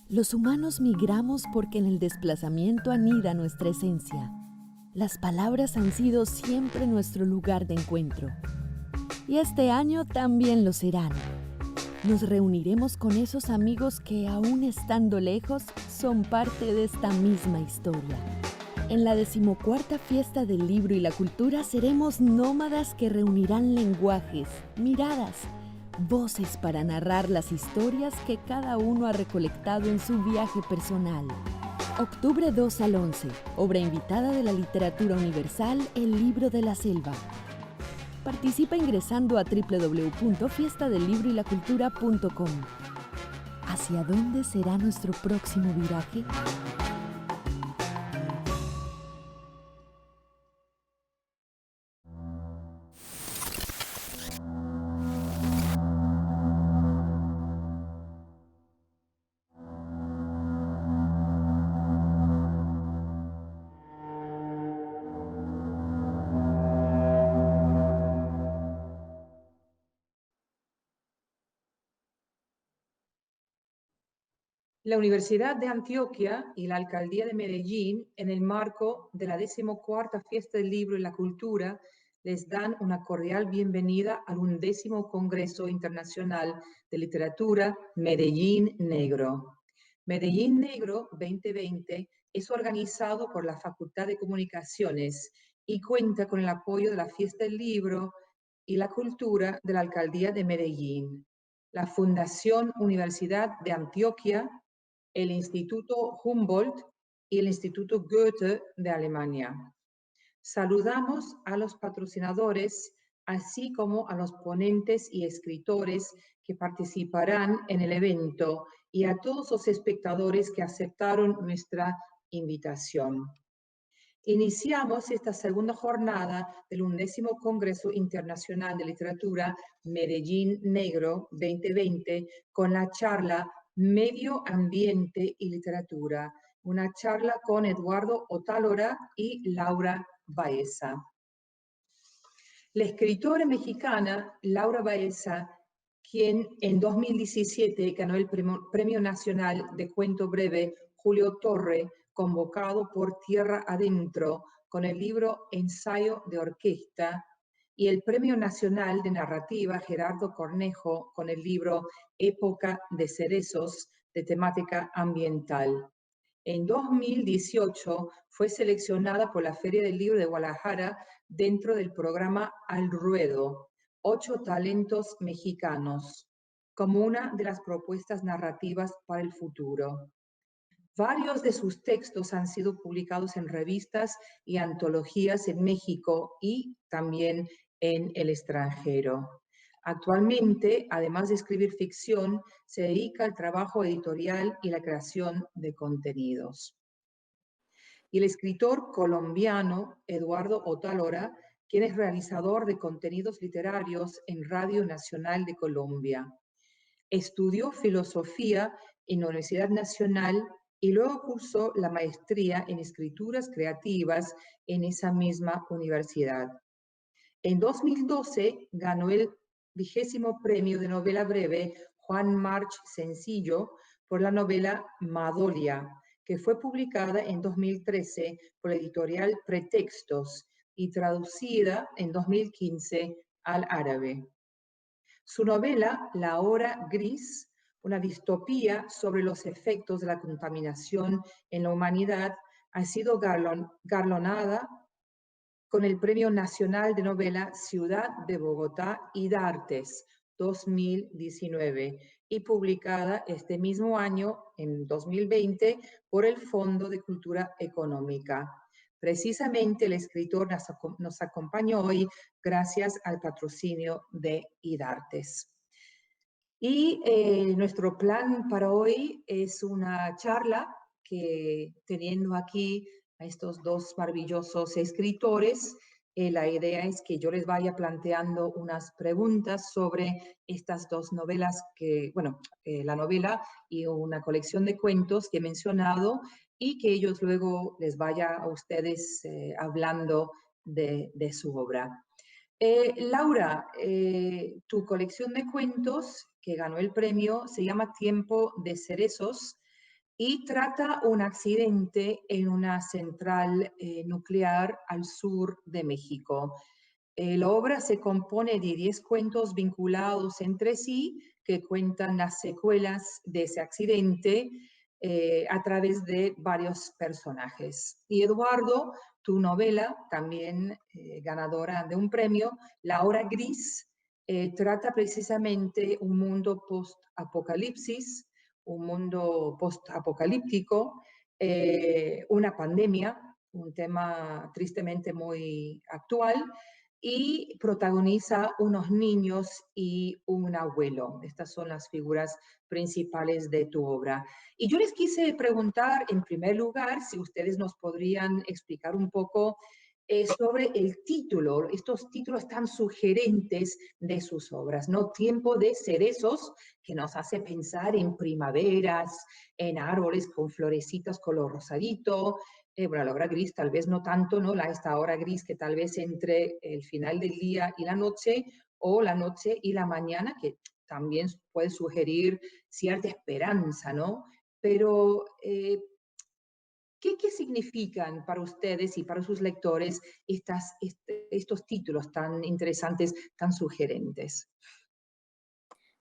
Los humanos migramos porque en el desplazamiento anida nuestra esencia. Las palabras han sido siempre nuestro lugar de encuentro. Y este año también lo serán. Nos reuniremos con esos amigos que, aún estando lejos, son parte de esta misma historia. En la 14ª Fiesta del Libro y la Cultura seremos nómadas que reunirán lenguajes, miradas, voces para narrar las historias que cada uno ha recolectado en su viaje personal. Octubre 2 al 11, obra invitada de la literatura universal, El Libro de la Selva. Participa ingresando a www.fiestadellibrolacultura.com. ¿Hacia dónde será nuestro próximo viraje? La Universidad de Antioquia y la Alcaldía de Medellín, en el marco de la 14ª Fiesta del Libro y la Cultura, les dan una cordial bienvenida al 11º Congreso Internacional de Literatura Medellín Negro. Medellín Negro 2020 es organizado por la Facultad de Comunicaciones y cuenta con el apoyo de la Fiesta del Libro y la Cultura de la Alcaldía de Medellín, la Fundación Universidad de Antioquia, el Instituto Humboldt y el Instituto Goethe de Alemania. Saludamos a los patrocinadores, así como a los ponentes y escritores que participarán en el evento y a todos los espectadores que aceptaron nuestra invitación. Iniciamos esta segunda jornada del 11º Congreso Internacional de Literatura Medellín Negro 2020 con la charla Medio Ambiente y Literatura, una charla con Eduardo Otálora y Laura Baeza. La escritora mexicana Laura Baeza, quien en 2017 ganó el Premio Nacional de Cuento Breve Julio Torre, convocado por Tierra Adentro con el libro Ensayo de Orquesta, y el Premio Nacional de Narrativa Gerardo Cornejo con el libro Época de Cerezos, de temática ambiental. En 2018 fue seleccionada por la Feria del Libro de Guadalajara dentro del programa Al Ruedo, 8 talentos mexicanos, como una de las propuestas narrativas para el futuro. Varios de sus textos han sido publicados en revistas y antologías en México y también en el extranjero. Actualmente, además de escribir ficción, se dedica al trabajo editorial y la creación de contenidos. Y el escritor colombiano Eduardo Otálora, quien es realizador de contenidos literarios en Radio Nacional de Colombia. Estudió filosofía en la Universidad Nacional y luego cursó la maestría en escrituras creativas en esa misma universidad. En 2012 ganó el 20º Premio de Novela Breve Juan March Sencillo por la novela Madolia, que fue publicada en 2013 por la editorial Pretextos y traducida en 2015 al árabe. Su novela La Hora Gris, una distopía sobre los efectos de la contaminación en la humanidad, ha sido galardonada con el Premio Nacional de Novela Ciudad de Bogotá y Dartes 2019 y publicada este mismo año, en 2020, por el Fondo de Cultura Económica. Precisamente el escritor nos acompañó hoy gracias al patrocinio de IDARTES. Y nuestro plan para hoy es una charla que, teniendo aquí a estos dos maravillosos escritores, la idea es que yo les vaya planteando unas preguntas sobre estas dos novelas la novela y una colección de cuentos que he mencionado, y que ellos luego les vaya a ustedes hablando de su obra. Laura, tu colección de cuentos que ganó el premio se llama Tiempo de Cerezos y trata un accidente en una central nuclear al sur de México. La obra se compone de 10 cuentos vinculados entre sí que cuentan las secuelas de ese accidente a través de varios personajes. Y Eduardo, tu novela, también ganadora de un premio, La Hora Gris, trata precisamente un mundo post-apocalipsis, un mundo post-apocalíptico, una pandemia, un tema tristemente muy actual, y protagoniza unos niños y un abuelo. Estas son las figuras principales de tu obra. Y yo les quise preguntar, en primer lugar, si ustedes nos podrían explicar un poco sobre el título, estos títulos tan sugerentes de sus obras, ¿no? Tiempo de cerezos, que nos hace pensar en primaveras, en árboles con florecitas color rosadito, bueno, la hora gris tal vez no tanto, ¿no? Esta hora gris que tal vez entre el final del día y la noche, o la noche y la mañana, que también puede sugerir cierta esperanza, ¿no? Pero, ¿qué significan para ustedes y para sus lectores estos títulos tan interesantes, tan sugerentes?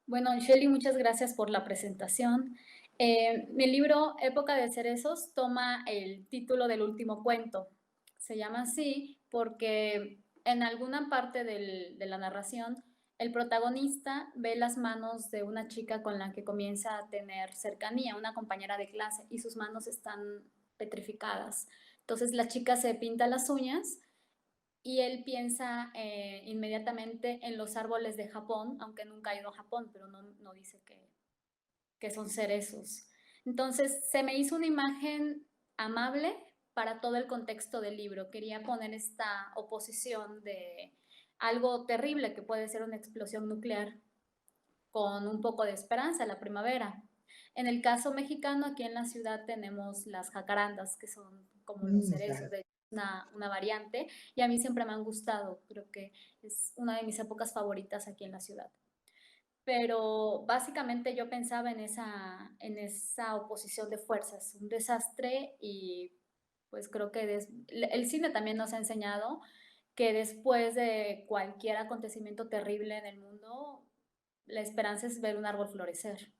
Bueno, Shelly, muchas gracias por la presentación. Mi libro Época de Cerezos toma el título del último cuento. Se llama así porque en alguna parte de la narración el protagonista ve las manos de una chica con la que comienza a tener cercanía, una compañera de clase, y sus manos están petrificadas. Entonces la chica se pinta las uñas y él piensa inmediatamente en los árboles de Japón, aunque nunca ha ido a Japón, pero no dice que son cerezos. Entonces se me hizo una imagen amable para todo el contexto del libro. Quería poner esta oposición de algo terrible que puede ser una explosión nuclear con un poco de esperanza, la primavera. En el caso mexicano, aquí en la ciudad tenemos las jacarandas, que son como los cerezos, Claro. de una variante, y a mí siempre me han gustado, creo que es una de mis épocas favoritas aquí en la ciudad. Pero básicamente yo pensaba en esa oposición de fuerzas, un desastre, y pues creo que el cine también nos ha enseñado que después de cualquier acontecimiento terrible en el mundo, la esperanza es ver un árbol florecer.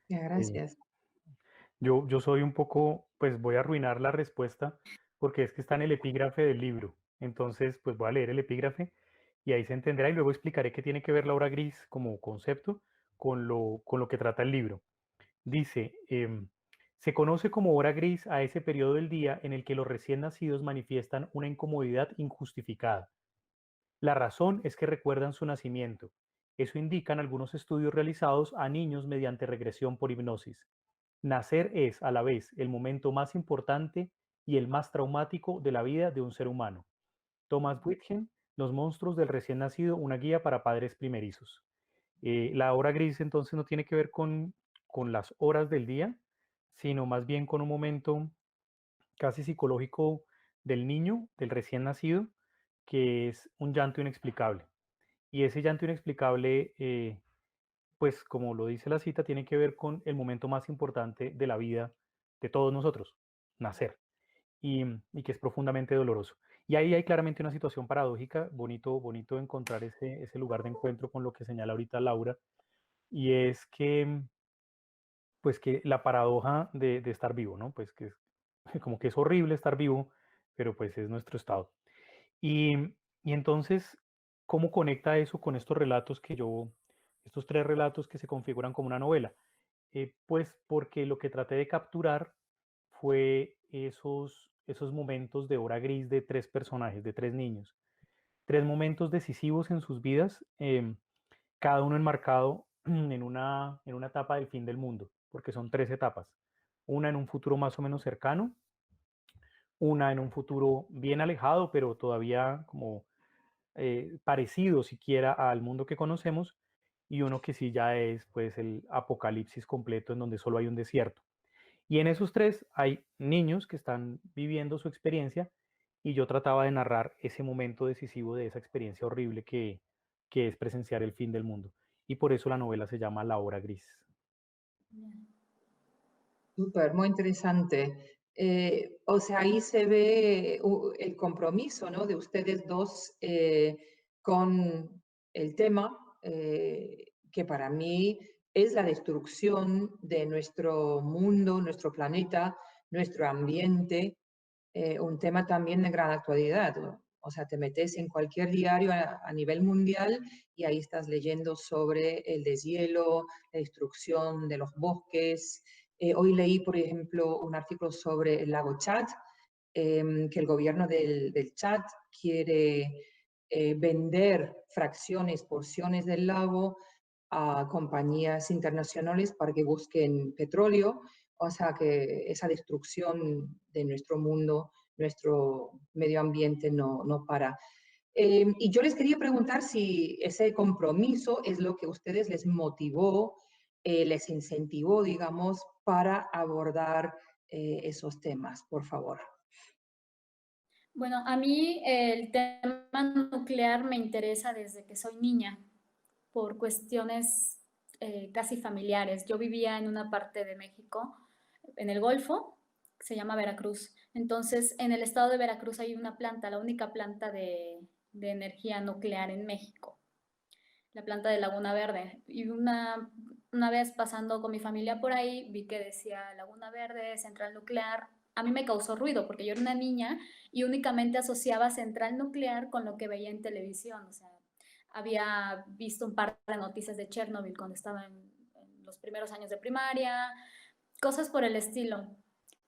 Ya, Sí. gracias. Yo soy un poco, pues voy a arruinar la respuesta porque es que está en el epígrafe del libro. Entonces, pues voy a leer el epígrafe y ahí se entenderá y luego explicaré qué tiene que ver la hora gris como concepto con lo que trata el libro. Dice, se conoce como hora gris a ese periodo del día en el que los recién nacidos manifiestan una incomodidad injustificada. La razón es que recuerdan su nacimiento. Eso indican algunos estudios realizados a niños mediante regresión por hipnosis. Nacer es, a la vez, el momento más importante y el más traumático de la vida de un ser humano. Thomas Whitgen, Los monstruos del recién nacido, una guía para padres primerizos. La hora gris entonces no tiene que ver con las horas del día, sino más bien con un momento casi psicológico del niño, del recién nacido, que es un llanto inexplicable. Y ese llanto inexplicable, pues como lo dice la cita, tiene que ver con el momento más importante de la vida de todos nosotros, nacer, y que es profundamente doloroso. Y ahí hay claramente una situación paradójica, bonito, bonito encontrar ese lugar de encuentro con lo que señala ahorita Laura, y es que, pues que la paradoja de estar vivo, ¿no? Pues que es, como que es horrible estar vivo, pero pues es nuestro estado. Y, y entonces, ¿cómo conecta eso con estos relatos estos tres relatos que se configuran como una novela? Pues porque lo que traté de capturar fue esos momentos de hora gris de tres personajes, de tres niños. Tres momentos decisivos en sus vidas, cada uno enmarcado en una etapa del fin del mundo, porque son tres etapas. Una en un futuro más o menos cercano, una en un futuro bien alejado, pero todavía como parecido siquiera al mundo que conocemos, y uno que sí ya es pues el apocalipsis completo en donde solo hay un desierto. Y en esos tres hay niños que están viviendo su experiencia y yo trataba de narrar ese momento decisivo de esa experiencia horrible que es presenciar el fin del mundo. Y por eso la novela se llama La Hora Gris. Súper, muy interesante. O sea, ahí se ve el compromiso, ¿no? De ustedes dos con el tema, que para mí es la destrucción de nuestro mundo, nuestro planeta, nuestro ambiente, un tema también de gran actualidad. O sea, te metes en cualquier diario a nivel mundial y ahí estás leyendo sobre el deshielo, la destrucción de los bosques. Hoy leí, por ejemplo, un artículo sobre el lago Chad, que el gobierno del Chad quiere vender fracciones, porciones del lago a compañías internacionales para que busquen petróleo. O sea que esa destrucción de nuestro mundo, nuestro medio ambiente no para. Y yo les quería preguntar si ese compromiso es lo que a ustedes les motivó, les incentivó, digamos, para abordar esos temas, por favor. Bueno, a mí el tema nuclear me interesa desde que soy niña, por cuestiones casi familiares. Yo vivía en una parte de México, en el Golfo, que se llama Veracruz. Entonces, en el estado de Veracruz hay una planta, la única planta de energía nuclear en México, la planta de Laguna Verde. Y una vez pasando con mi familia por ahí, vi que decía Laguna Verde, central nuclear. A mí me causó ruido porque yo era una niña y únicamente asociaba central nuclear con lo que veía en televisión. O sea, había visto un par de noticias de Chernobyl cuando estaba en los primeros años de primaria, cosas por el estilo.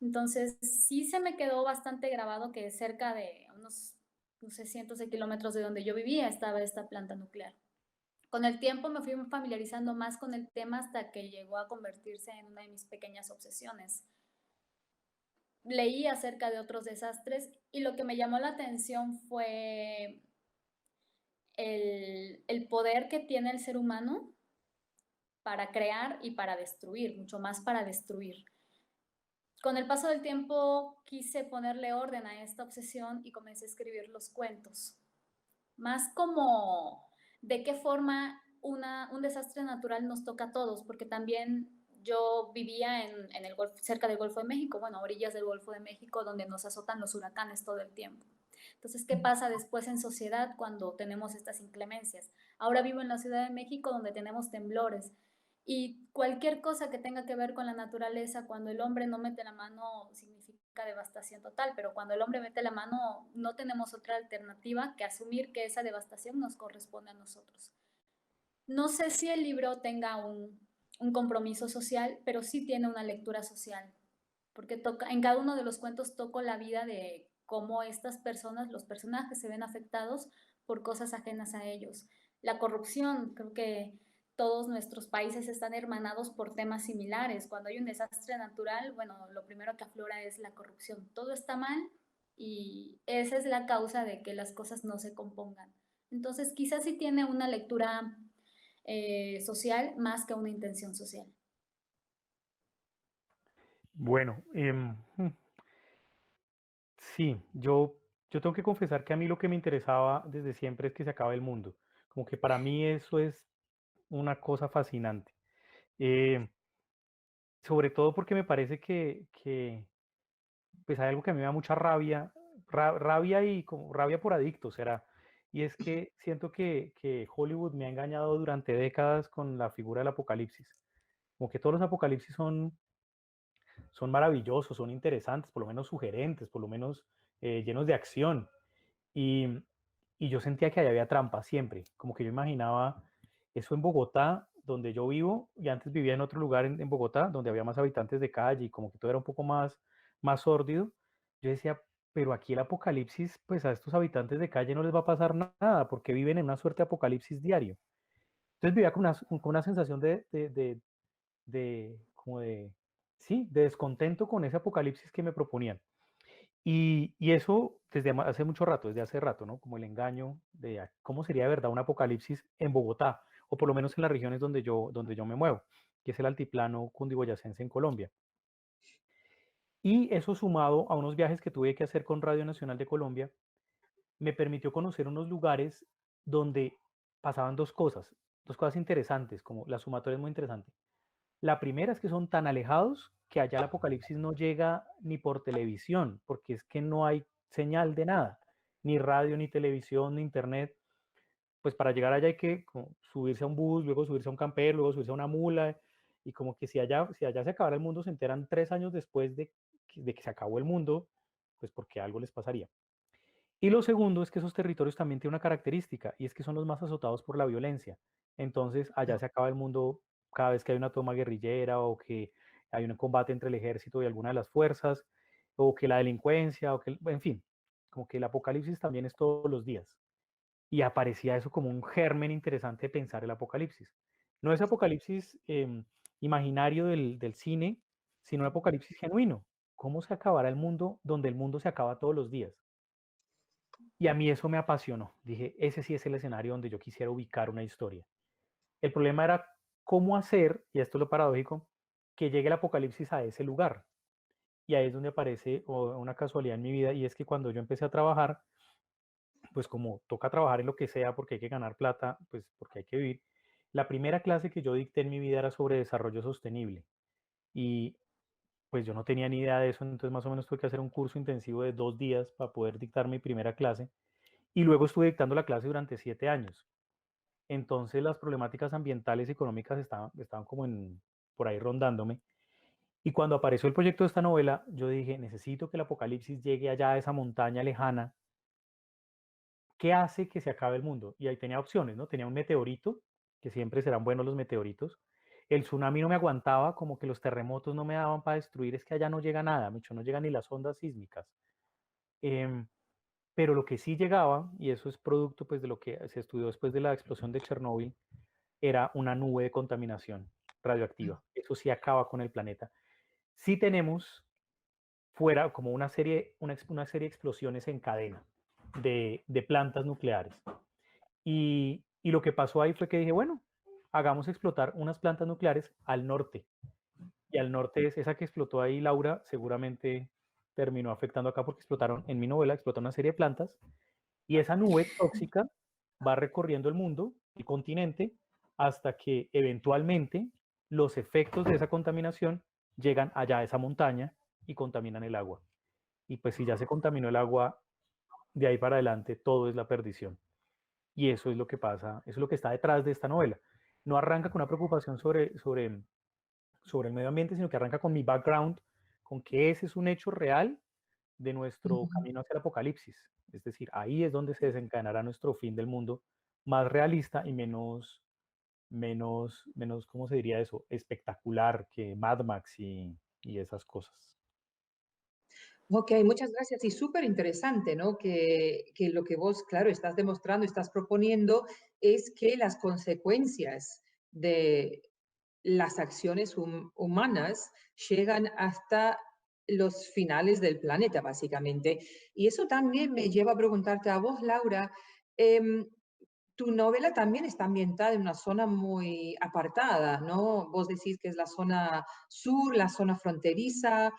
Entonces, sí se me quedó bastante grabado que cerca de unos, no sé, cientos de kilómetros de donde yo vivía estaba esta planta nuclear. Con el tiempo me fui familiarizando más con el tema hasta que llegó a convertirse en una de mis pequeñas obsesiones. Leí acerca de otros desastres y lo que me llamó la atención fue el poder que tiene el ser humano para crear y para destruir, mucho más para destruir. Con el paso del tiempo quise ponerle orden a esta obsesión y comencé a escribir los cuentos. Más como de qué forma un desastre natural nos toca a todos, porque también yo vivía en el Golfo, cerca del Golfo de México, bueno, a orillas del Golfo de México, donde nos azotan los huracanes todo el tiempo. Entonces, ¿qué pasa después en sociedad cuando tenemos estas inclemencias? Ahora vivo en la Ciudad de México, donde tenemos temblores. Y cualquier cosa que tenga que ver con la naturaleza, cuando el hombre no mete la mano, significa devastación total, pero cuando el hombre mete la mano, no tenemos otra alternativa que asumir que esa devastación nos corresponde a nosotros. No sé si el libro tenga un compromiso social, pero sí tiene una lectura social, porque toca, en cada uno de los cuentos toco la vida de cómo estas personas, los personajes, se ven afectados por cosas ajenas a ellos. La corrupción, creo que todos nuestros países están hermanados por temas similares. Cuando hay un desastre natural, bueno, lo primero que aflora es la corrupción. Todo está mal y esa es la causa de que las cosas no se compongan. Entonces, quizás sí tiene una lectura social más que una intención social. Bueno, sí, yo tengo que confesar que a mí lo que me interesaba desde siempre es que se acabe el mundo. Como que para mí eso es una cosa fascinante. Eh, Sobre todo porque me parece que pues hay algo que a mí me da mucha rabia, rabia y como rabia por adicto será. Y es que siento que Hollywood me ha engañado durante décadas con la figura del apocalipsis. Como que todos los apocalipsis son maravillosos, son interesantes, por lo menos sugerentes, por lo menos llenos de acción. Y, y yo sentía que ahí había trampa siempre, como que yo imaginaba eso en Bogotá, donde yo vivo, y antes vivía en otro lugar en Bogotá, donde había más habitantes de calle y como que todo era un poco más sórdido. Yo decía, pero aquí el apocalipsis, pues a estos habitantes de calle no les va a pasar nada, porque viven en una suerte de apocalipsis diario. Entonces vivía con una sensación como de, sí, de descontento con ese apocalipsis que me proponían. Y eso desde hace mucho rato, desde hace rato, ¿no? Como el engaño de cómo sería de verdad un apocalipsis en Bogotá, o por lo menos en las regiones donde yo me muevo, que es el altiplano cundiboyacense en Colombia. Y eso sumado a unos viajes que tuve que hacer con Radio Nacional de Colombia, me permitió conocer unos lugares donde pasaban dos cosas interesantes, como la sumatoria es muy interesante. La primera es que son tan alejados que allá el apocalipsis no llega ni por televisión, porque es que no hay señal de nada, ni radio, ni televisión, ni internet. Pues para llegar allá hay que como subirse a un bus, luego subirse a un camper, luego subirse a una mula, y como que si allá se acabara el mundo, se enteran 3 años después de que se acabó el mundo, pues porque algo les pasaría. Y lo segundo es que esos territorios también tienen una característica, y es que son los más azotados por la violencia. Entonces, allá se acaba el mundo cada vez que hay una toma guerrillera o que hay un combate entre el ejército y alguna de las fuerzas, o que la delincuencia, o que, en fin, como que el apocalipsis también es todos los días. Y aparecía eso como un germen interesante de pensar el apocalipsis. No ese apocalipsis imaginario del cine, sino un apocalipsis genuino. ¿Cómo se acabará el mundo donde el mundo se acaba todos los días? Y a mí eso me apasionó. Dije, ese sí es el escenario donde yo quisiera ubicar una historia. El problema era cómo hacer, y esto es lo paradójico, que llegue el apocalipsis a ese lugar. Y ahí es donde aparece una casualidad en mi vida, y es que cuando yo empecé a trabajar, pues como toca trabajar en lo que sea porque hay que ganar plata, pues porque hay que vivir, la primera clase que yo dicté en mi vida era sobre desarrollo sostenible. Y pues yo no tenía ni idea de eso, entonces más o menos tuve que hacer un curso intensivo de 2 días para poder dictar mi primera clase. Y luego estuve dictando la clase durante 7 años. Entonces las problemáticas ambientales y económicas estaban como por ahí rondándome. Y cuando apareció el proyecto de esta novela, yo dije, necesito que el apocalipsis llegue allá a esa montaña lejana. ¿Qué hace que se acabe el mundo? Y ahí tenía opciones, ¿no? Tenía un meteorito, que siempre serán buenos los meteoritos. El tsunami no me aguantaba, como que los terremotos no me daban para destruir, es que allá no llega nada, Micho, no llegan ni las ondas sísmicas. Em, pero lo que sí llegaba, y eso es producto pues de lo que se estudió después de la explosión de Chernóbil, era una nube de contaminación radioactiva. Eso sí acaba con el planeta. Sí tenemos fuera como una serie de explosiones en cadena de plantas nucleares. Y lo que pasó ahí fue que dije, bueno, hagamos explotar unas plantas nucleares al norte. Y al norte es esa que explotó ahí, Laura, seguramente terminó afectando acá porque explotaron, en mi novela, explotaron una serie de plantas. Y esa nube tóxica va recorriendo el mundo, el continente, hasta que eventualmente los efectos de esa contaminación llegan allá a esa montaña y contaminan el agua. Y pues si ya se contaminó el agua, de ahí para adelante todo es la perdición. Y eso es lo que pasa, eso es lo que está detrás de esta novela. No arranca con una preocupación sobre el medio ambiente, sino que arranca con mi background, con que ese es un hecho real de nuestro Ujú. camino hacia el apocalipsis. Es decir, ahí es donde se desencadenará nuestro fin del mundo más realista y menos, ¿cómo se diría eso? Espectacular que Mad Max y esas cosas. Ok, muchas gracias. Y súper interesante, ¿no? Que lo que vos, claro, estás demostrando, estás proponiendo es que las consecuencias de las acciones humanas llegan hasta los finales del planeta, básicamente. Y eso también me lleva a preguntarte a vos, Laura, em, tu novela también está ambientada en una zona muy apartada, ¿no? Vos decís que es la zona sur, la zona fronteriza,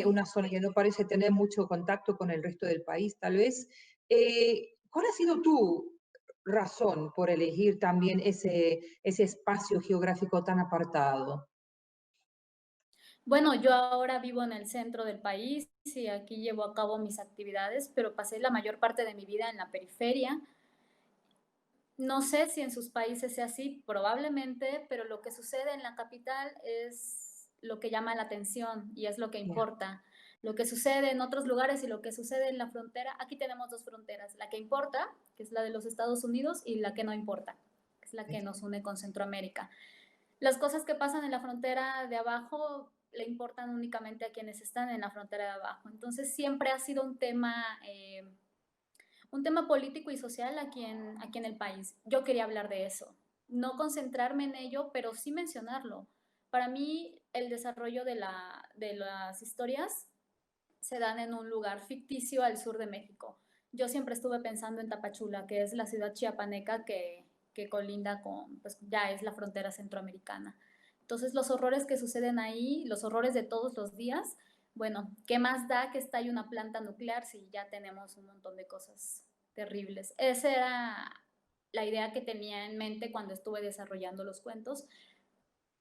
una zona que no parece tener mucho contacto con el resto del país, tal vez. ¿Cuál ha sido tu razón por elegir también ese espacio geográfico tan apartado? Bueno, yo ahora vivo en el centro del país y aquí llevo a cabo mis actividades, pero pasé la mayor parte de mi vida en la periferia. No sé si en sus países sea así, probablemente, pero lo que sucede en la capital es lo que llama la atención y es lo que Ya. importa. Lo que sucede en otros lugares y lo que sucede en la frontera, aquí tenemos dos fronteras, la que importa, que es la de los Estados Unidos, y la que no importa, que es la que nos une con Centroamérica. Las cosas que pasan en la frontera de abajo le importan únicamente a quienes están en la frontera de abajo. Entonces siempre ha sido un tema político y social aquí en el país. Yo quería hablar de eso, no concentrarme en ello, pero sí mencionarlo. Para mí, el desarrollo de las historias se dan en un lugar ficticio al sur de México. Yo siempre estuve pensando en Tapachula, que es la ciudad chiapaneca que colinda con, pues ya es la frontera centroamericana. Entonces los horrores que suceden ahí, los horrores de todos los días, bueno, ¿qué más da que estalle una planta nuclear si ya tenemos un montón de cosas terribles? Esa era la idea que tenía en mente cuando estuve desarrollando los cuentos,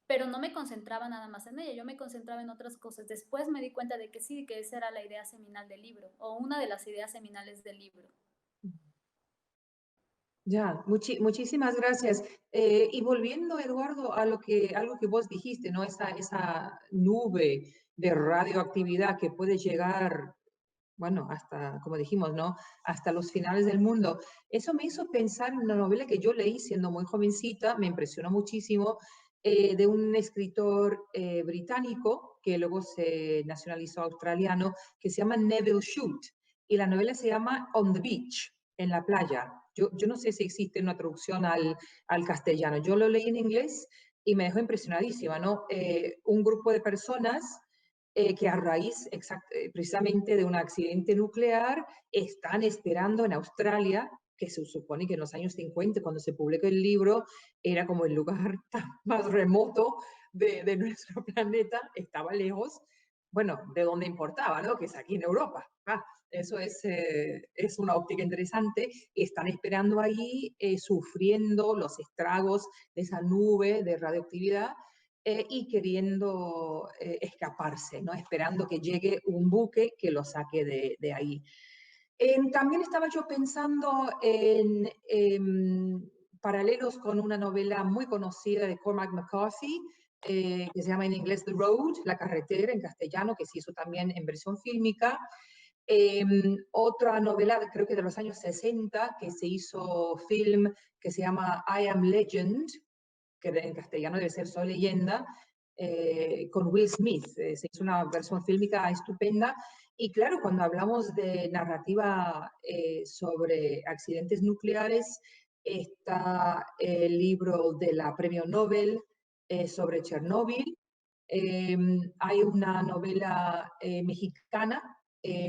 pero no me concentraba nada más en ella, yo me concentraba en otras cosas. Después me di cuenta de que sí, que esa era la idea seminal del libro, o una de las ideas seminales del libro. Ya, muchísimas gracias. Y volviendo, Eduardo, a algo que vos dijiste, ¿no? Esa nube de radioactividad que puede llegar, bueno, hasta, como dijimos, ¿no? Hasta los finales del mundo. Eso me hizo pensar en una novela que yo leí siendo muy jovencita, me impresionó muchísimo, de un escritor británico que luego se nacionalizó australiano, que se llama Neville Shute. Y la novela se llama On the Beach, en la playa. Yo no sé si existe una traducción al castellano. Yo lo leí en inglés y me dejó impresionadísima, ¿no? Un grupo de personas que a raíz precisamente de un accidente nuclear están esperando en Australia, que se supone que en los años 50, cuando se publicó el libro, era como el lugar más remoto de nuestro planeta, estaba lejos, bueno, de donde importaba, ¿no? Que es aquí en Europa. Eso es una óptica interesante. Están esperando ahí, sufriendo los estragos de esa nube de radioactividad y queriendo escaparse, ¿no? Esperando que llegue un buque que lo saque de ahí. También estaba yo pensando en paralelos con una novela muy conocida de Cormac McCarthy, que se llama en inglés The Road, La carretera, en castellano, que se hizo también en versión fílmica. Otra novela, creo que de los años 60, que se hizo film, que se llama I Am Legend, que en castellano debe ser Soy Leyenda, con Will Smith. Se hizo una versión fílmica estupenda. Y claro, cuando hablamos de narrativa sobre accidentes nucleares, está el libro de la Premio Nobel sobre Chernóbil. Hay una novela mexicana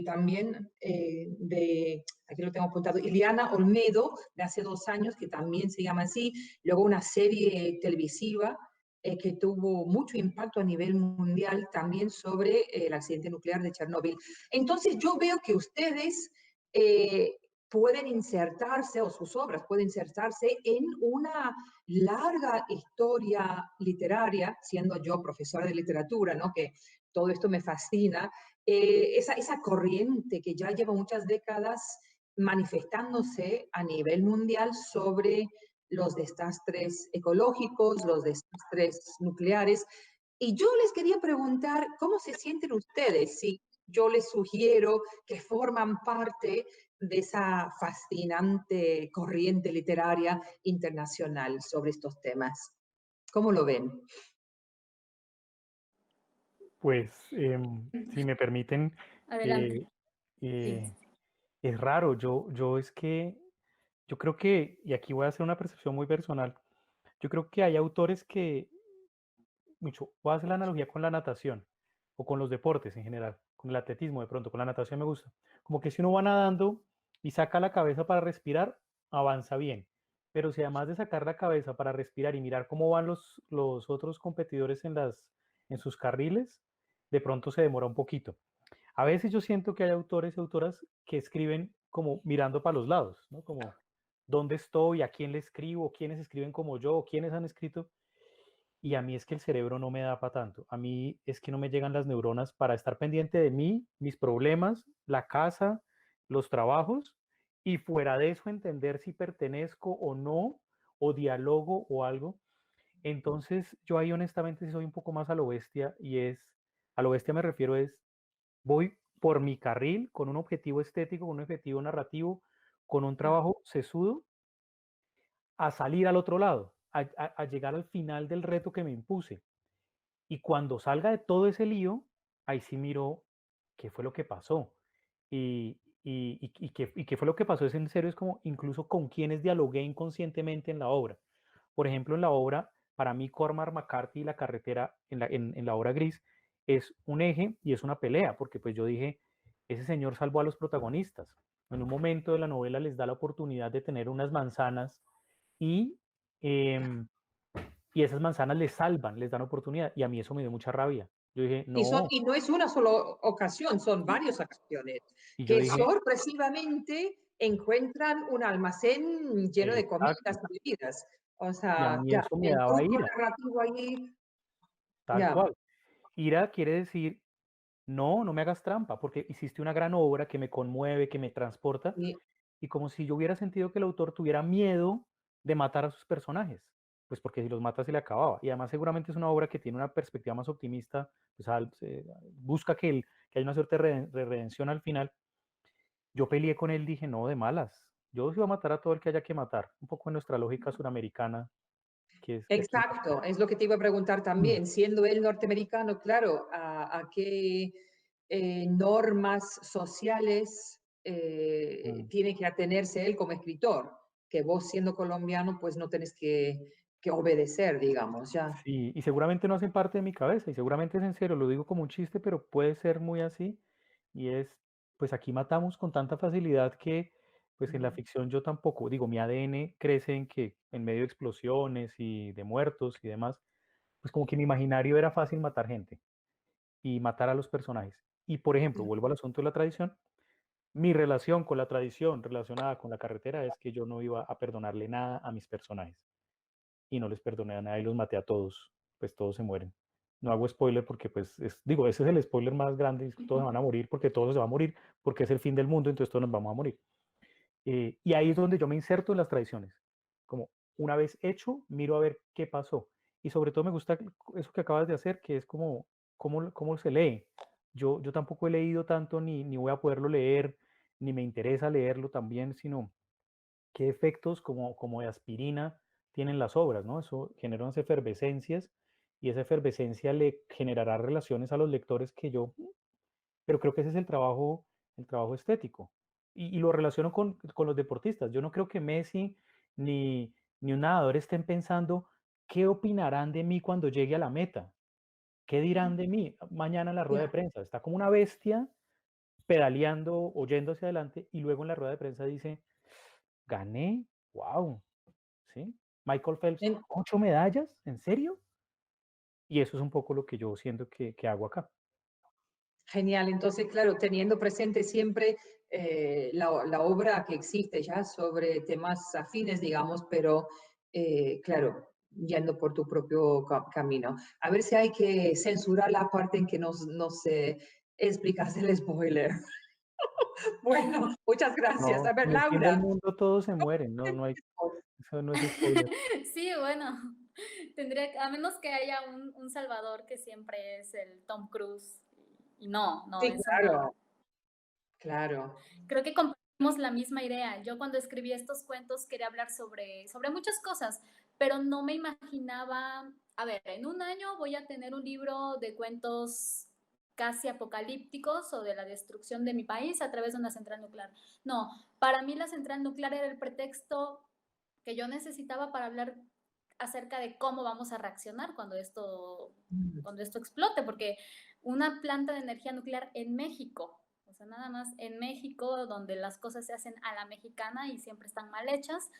también aquí lo tengo apuntado, Ileana Olmedo, de hace 2 años, que también se llama así. Luego una serie televisiva que tuvo mucho impacto a nivel mundial también sobre el accidente nuclear de Chernóbil. Entonces yo veo que ustedes pueden insertarse, o sus obras pueden insertarse en una larga historia literaria, siendo yo profesora de literatura, ¿no? Que todo esto me fascina, esa corriente que ya lleva muchas décadas manifestándose a nivel mundial sobre los desastres ecológicos, los desastres nucleares. Y yo les quería preguntar, ¿cómo se sienten ustedes si yo les sugiero que forman parte de esa fascinante corriente literaria internacional sobre estos temas? ¿Cómo lo ven? Pues, si me permiten, Adelante. eh, Sí. es raro. Es que, yo creo que, y aquí voy a hacer una percepción muy personal, yo creo que hay autores que, voy a hacer la analogía con la natación o con los deportes en general, con el atletismo de pronto, con la natación me gusta. Como que si uno va nadando y saca la cabeza para respirar, avanza bien. Pero si además de sacar la cabeza para respirar y mirar cómo van los otros competidores en sus carriles, de pronto se demora un poquito. A veces yo siento que hay autores y autoras que escriben como mirando para los lados, ¿no? Como, ¿dónde estoy? ¿A quién le escribo? ¿Quiénes escriben como yo? ¿Quiénes han escrito? Y a mí es que el cerebro no me da para tanto. A mí es que no me llegan las neuronas para estar pendiente de mí, mis problemas, la casa, los trabajos, y fuera de eso entender si pertenezco o no, o dialogo o algo. Entonces yo ahí honestamente sí soy un poco más a lo bestia, a lo bestia me refiero voy por mi carril con un objetivo estético, con un objetivo narrativo, con un trabajo sesudo, a salir al otro lado, a llegar al final del reto que me impuse. Y cuando salga de todo ese lío, ahí sí miro qué fue lo que pasó. Y qué fue lo que pasó es en serio, es como incluso con quienes dialogué inconscientemente en la obra. Por ejemplo, en la obra, para mí Cormac McCarthy y la carretera en la obra Gris es un eje y es una pelea, porque pues yo dije, ese señor salvó a los protagonistas. En un momento de la novela les da la oportunidad de tener unas manzanas y em, y esas manzanas les salvan, les dan oportunidad. Y a mí eso me dio mucha rabia. Yo dije, Y, son, no, y no es una sola ocasión, son varias ocasiones y yo que dije, sorpresivamente encuentran un almacén lleno de comidas exacto, y bebidas. O y a sea, mí ya, eso me el daba truco ira, narrativo ahí, tal ya. cual. Ira quiere decir, no, no me hagas trampa, porque hiciste una gran obra que me conmueve, que me transporta, Y y como si yo hubiera sentido que el autor tuviera miedo de matar a sus personajes, pues porque si los mata se le acababa. Y además seguramente es una obra que tiene una perspectiva más optimista, pues busca que haya una suerte de redención al final. Yo peleé con él, dije, no, de malas. Yo sí voy a matar a todo el que haya que matar. Un poco en nuestra lógica suramericana, que es que aquí... exacto, es lo que te iba a preguntar Mm, también. Siendo él norteamericano, claro, ¿a qué normas sociales mm. tiene que atenerse él como escritor? Que vos siendo colombiano, pues no tenés que obedecer, digamos, ya. Sí, y seguramente no hacen parte de mi cabeza, y seguramente es en serio, lo digo como un chiste, pero puede ser muy así, y es, pues aquí matamos con tanta facilidad que, pues en la Ujú. ficción yo tampoco, digo, mi ADN crece en que en medio de explosiones y de muertos y demás, pues como que mi imaginario era fácil matar gente y matar a los personajes. Y por ejemplo, vuelvo al asunto de la tradición, mi relación con la tradición relacionada con la carretera es que yo no iba a perdonarle nada a mis personajes y no les perdoné a nada y los maté a todos, pues todos se mueren. No hago spoiler porque, pues, digo, ese es el spoiler más grande, es que todos se van a morir porque todos se van a morir, porque es el fin del mundo, entonces todos nos vamos a morir. Y ahí es donde yo me inserto en las tradiciones, como una vez hecho, miro a ver qué pasó. Y sobre todo me gusta eso que acabas de hacer, que es como cómo se lee. Yo tampoco he leído tanto, ni voy a poderlo leer, ni me interesa leerlo también, sino qué efectos como de aspirina tienen las obras, ¿no? Eso genera unas efervescencias y esa efervescencia le generará relaciones a los lectores que yo, pero creo que ese es el trabajo estético. Y lo relaciono con los deportistas. Yo no creo que Messi ni un nadador estén pensando qué opinarán de mí cuando llegue a la meta, qué dirán de mí mañana en la rueda de Ya, prensa. Está como una bestia pedaleando o yendo hacia adelante y luego en la rueda de prensa dice, gané, wow, ¿sí? Michael Phelps, en- 8 medallas, ¿en serio? Y eso es un poco lo que yo siento que hago acá. genial. Entonces, claro, teniendo presente siempre la obra que existe ya sobre temas afines, digamos, pero claro, yendo por tu propio camino. A ver si hay que censurar la parte en que nos explicas el spoiler. Bueno, muchas gracias. A No, ver, en el fin del Laura. mundo todos se mueren, no hay, eso no es spoiler. Sí, bueno, a menos que haya un salvador que siempre es el Tom Cruise. Y no, no, Sí, eso no. claro, claro. Creo que compartimos la misma idea. Yo cuando escribí estos cuentos quería hablar sobre muchas cosas, pero no me imaginaba, a ver, en un año voy a tener un libro de cuentos casi apocalípticos o de la destrucción de mi país a través de una central nuclear. No, para mí la central nuclear era el pretexto que yo necesitaba para hablar acerca de cómo vamos a reaccionar Mm. cuando esto explote, porque una planta de energía nuclear en México, o sea, nada más en México, donde las cosas se hacen a la mexicana y siempre están mal hechas,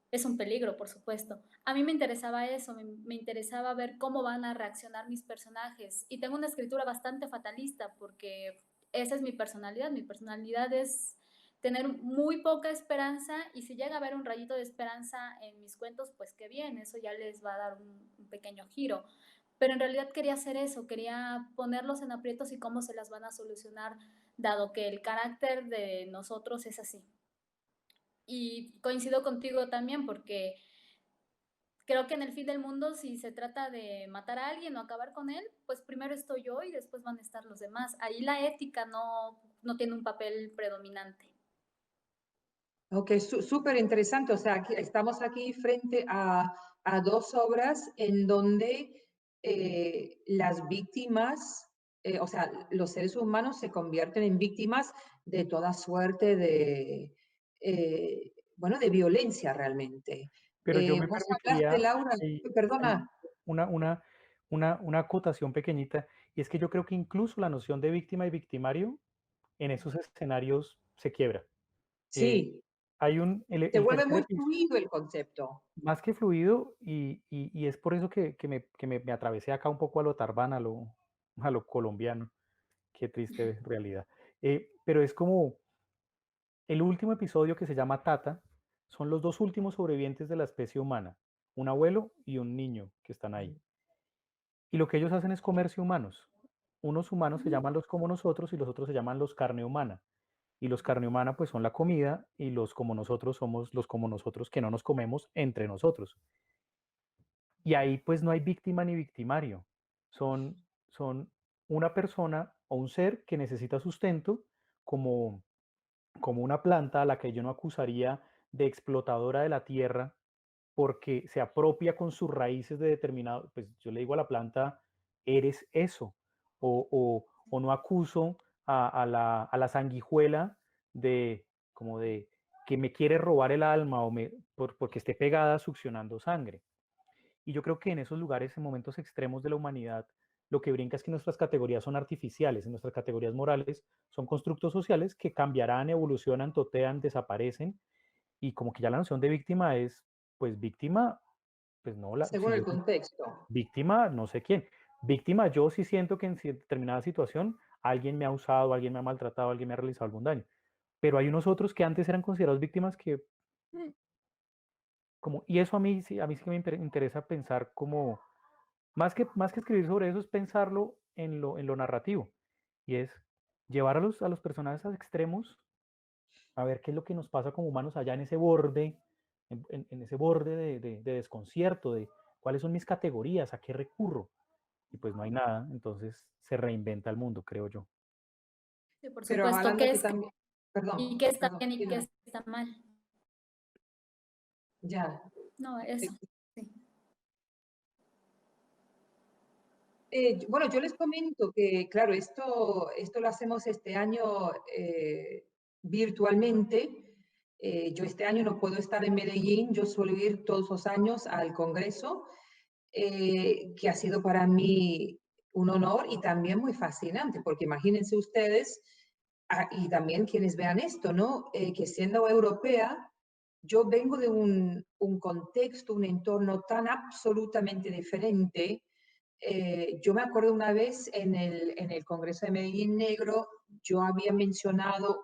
es un peligro, por supuesto. A mí me interesaba eso, me interesaba ver cómo van a reaccionar mis personajes. Y tengo una escritura bastante fatalista porque esa es mi personalidad es tener muy poca esperanza y si llega a haber un rayito de esperanza en mis cuentos, pues qué bien, eso ya les va a dar un pequeño giro. Pero en realidad quería hacer eso, quería ponerlos en aprietos y cómo se las van a solucionar, dado que el carácter de nosotros es así. Y coincido contigo también porque creo que en el fin del mundo, si se trata de matar a alguien o acabar con él, pues primero estoy yo y después van a estar los demás. Ahí la ética no tiene un papel predominante. Ok, súper interesante. O sea, estamos aquí frente a dos obras en donde las víctimas, o sea, los seres humanos se convierten en víctimas de toda suerte bueno, de violencia realmente. Pero yo me Vos hablaste, permitiría Laura, ahí perdona, una, una, una acotación pequeñita, y es que yo creo que incluso la noción de víctima y victimario en esos escenarios se quiebra. Eh, sí, hay se el vuelve tercer muy episodio, fluido el concepto. más que fluido, y es por eso que me atravesé acá un poco a lo Tarzán, a lo colombiano. Qué triste realidad. Pero es como el último episodio que se llama Tata, son los dos últimos sobrevivientes de la especie humana, un abuelo y un niño que están ahí. Y lo que ellos hacen es comerse humanos. Unos humanos se llaman los como nosotros y los otros se llaman los carne humana. Y los carne humana pues son la comida y los como nosotros somos los como nosotros que no nos comemos entre nosotros. Y ahí pues no hay víctima ni victimario. Son una persona o un ser que necesita sustento como, como una planta a la que yo no acusaría de explotadora de la tierra porque se apropia con sus raíces de determinado, pues yo le digo a la planta, eres eso, o no acuso a la sanguijuela de, como de, que me quiere robar el alma o porque esté pegada succionando sangre. Y yo creo que en esos lugares, en momentos extremos de la humanidad, lo que brinca es que nuestras categorías son artificiales, nuestras categorías morales son constructos sociales que cambiarán, evolucionan, totean, desaparecen, y como que ya la noción de víctima es, pues víctima, pues no, Según si el yo, contexto. víctima, no sé quién. Víctima, yo sí siento que en determinada situación alguien me ha usado, alguien me ha maltratado, alguien me ha realizado algún daño. Pero hay unos otros que antes eran considerados víctimas que, mm, como, y eso a mí sí que me interesa pensar como, más que escribir sobre eso, es pensarlo en lo narrativo. Y es llevar a los personajes a extremos a ver qué es lo que nos pasa como humanos allá en ese borde, en ese borde de desconcierto, de cuáles son mis categorías, a qué recurro. Y pues no hay nada, entonces se reinventa el mundo, creo yo. Sí, por Pero supuesto, hablando ¿qué que es también, y perdón, qué está perdón, bien y sí, qué no, está mal? ya. No, eso, sí. Bueno, yo les comento que, claro, esto lo hacemos este año virtualmente. Yo este año no puedo estar en Medellín, yo suelo ir todos los años al Congreso, que ha sido para mí un honor y también muy fascinante, porque imagínense ustedes, y también quienes vean esto, ¿no? Que siendo europea, yo vengo de un contexto, un entorno tan absolutamente diferente. Yo me acuerdo una vez en el Congreso de Medellín Negro, yo había mencionado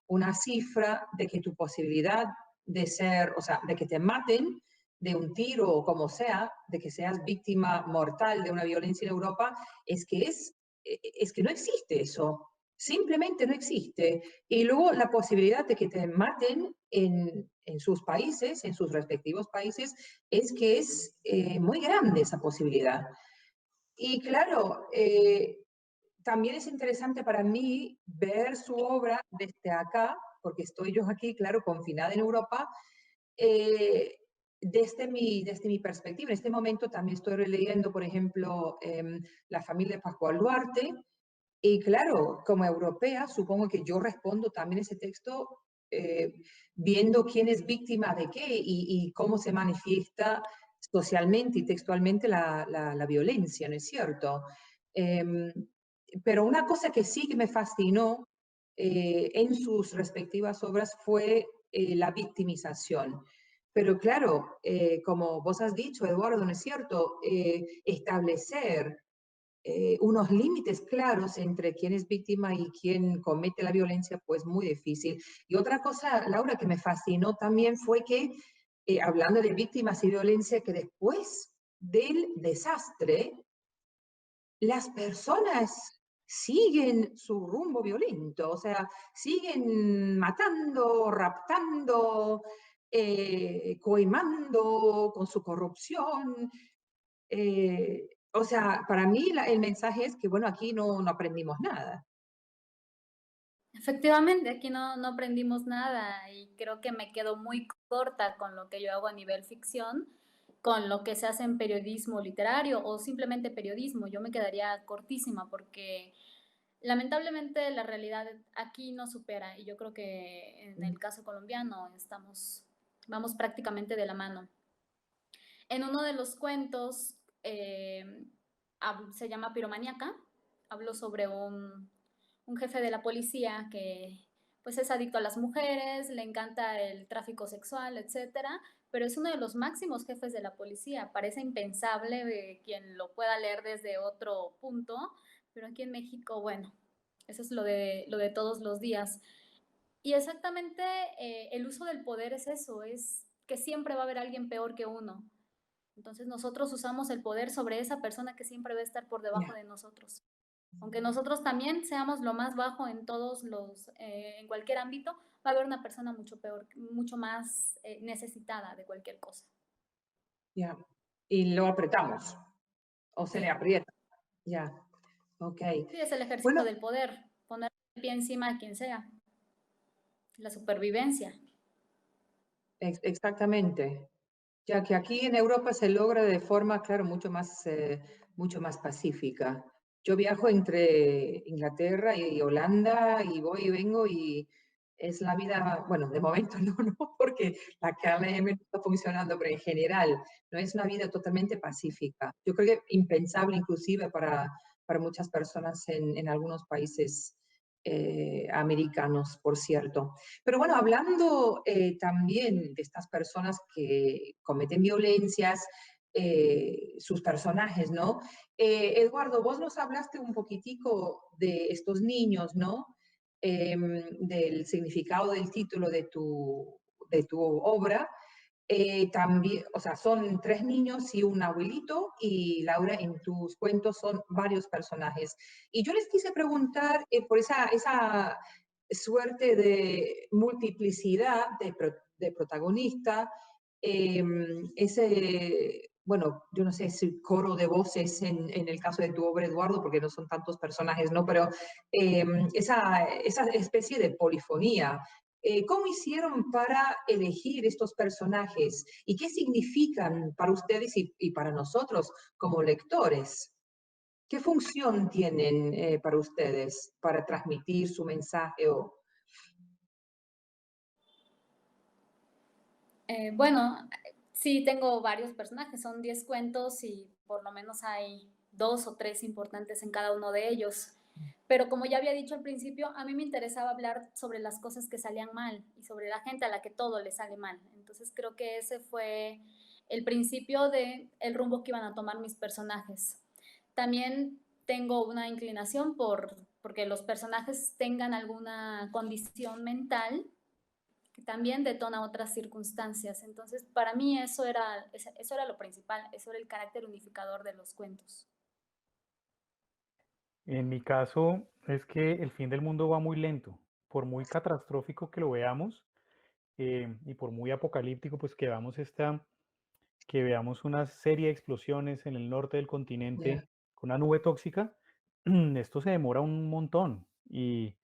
una cifra de que tu posibilidad de ser, o sea, de que te maten de un tiro o como sea, de que seas víctima mortal de una violencia en Europa, es que no existe eso. Simplemente no existe. Y luego la posibilidad de que te maten en sus países, en sus respectivos países, es que es muy grande esa posibilidad. Y claro, también es interesante para mí ver su obra desde acá, porque estoy yo aquí, claro, confinada en Europa, eh, desde mi perspectiva. En este momento también estoy releyendo, por ejemplo, La familia de Pascual Duarte, y claro, como europea, supongo que yo respondo también ese texto eh, viendo quién es víctima de qué y cómo se manifiesta socialmente y textualmente la violencia, ¿no es cierto? Em, pero una cosa que sí que me fascinó en sus respectivas obras fue la victimización. Pero claro, como vos has dicho, Eduardo, ¿no es cierto? Establecer unos límites claros entre quién es víctima y quién comete la violencia, pues muy difícil. Y otra cosa, Laura, que me fascinó también fue que, hablando de víctimas y violencia, que después del desastre, las personas siguen su rumbo violento, o sea, siguen matando, raptando, coimando con su corrupción, o sea, para mí el mensaje es que, bueno, aquí no aprendimos nada. Efectivamente, aquí no aprendimos nada y creo que me quedo muy corta con lo que yo hago a nivel ficción, con lo que se hace en periodismo literario o simplemente periodismo. Yo me quedaría cortísima porque lamentablemente la realidad aquí no supera y yo creo que en el caso colombiano vamos prácticamente de la mano. En uno de los cuentos se llama Piromaníaca, hablo sobre un jefe de la policía que pues es adicto a las mujeres, le encanta el tráfico sexual, etcétera, pero es uno de los máximos jefes de la policía. Parece impensable quien lo pueda leer desde otro punto, pero aquí en México, bueno, eso es lo de todos los días. Y exactamente el uso del poder es eso, es que siempre va a haber alguien peor que uno. Entonces nosotros usamos el poder sobre esa persona que siempre va a estar por debajo Ya. de nosotros. Aunque nosotros también seamos lo más bajo en todos los, en cualquier ámbito, va a haber una persona mucho peor, mucho más necesitada de cualquier cosa. Ya. Y lo apretamos o se le Sí, aprieta. Ya. Ok. sí, es el ejército Bueno, del poder, poner el pie encima a quien sea, la supervivencia. exactamente. Ya que aquí en Europa se logra de forma, claro, mucho más pacífica. Yo viajo entre Inglaterra y Holanda y voy y vengo y es la vida, bueno, de momento no, porque la KLM no está funcionando, pero en general no es una vida totalmente pacífica. Yo creo que impensable inclusive para muchas personas en algunos países americanos, por cierto. Pero bueno, hablando también de estas personas que cometen violencias, sus personajes, ¿no? Eduardo, vos nos hablaste un poquitico de estos niños, ¿no? Del significado del título de tu obra. También, o sea, son tres niños y un abuelito, y Laura, en tus cuentos son varios personajes. Y yo les quise preguntar por esa suerte de multiplicidad de protagonista, ese, bueno, yo no sé si coro de voces en el caso de tu obra, Eduardo, porque no son tantos personajes, ¿no? Pero esa especie de polifonía. ¿Cómo hicieron para elegir estos personajes y qué significan para ustedes y para nosotros como lectores? ¿Qué función tienen para ustedes para transmitir su mensaje? Bueno, sí, tengo varios personajes, son 10 cuentos y por lo menos hay 2 o 3 importantes en cada uno de ellos. Pero como ya había dicho al principio, a mí me interesaba hablar sobre las cosas que salían mal y sobre la gente a la que todo le sale mal. Entonces creo que ese fue el principio de el rumbo que iban a tomar mis personajes. También tengo una inclinación porque los personajes tengan alguna condición mental que también detona otras circunstancias. Entonces, para mí eso era lo principal, eso era el carácter unificador de los cuentos. En mi caso es que el fin del mundo va muy lento, por muy catastrófico que lo veamos y por muy apocalíptico, pues que veamos una serie de explosiones en el norte del Yeah, continente con una nube tóxica, esto se demora un montón. Y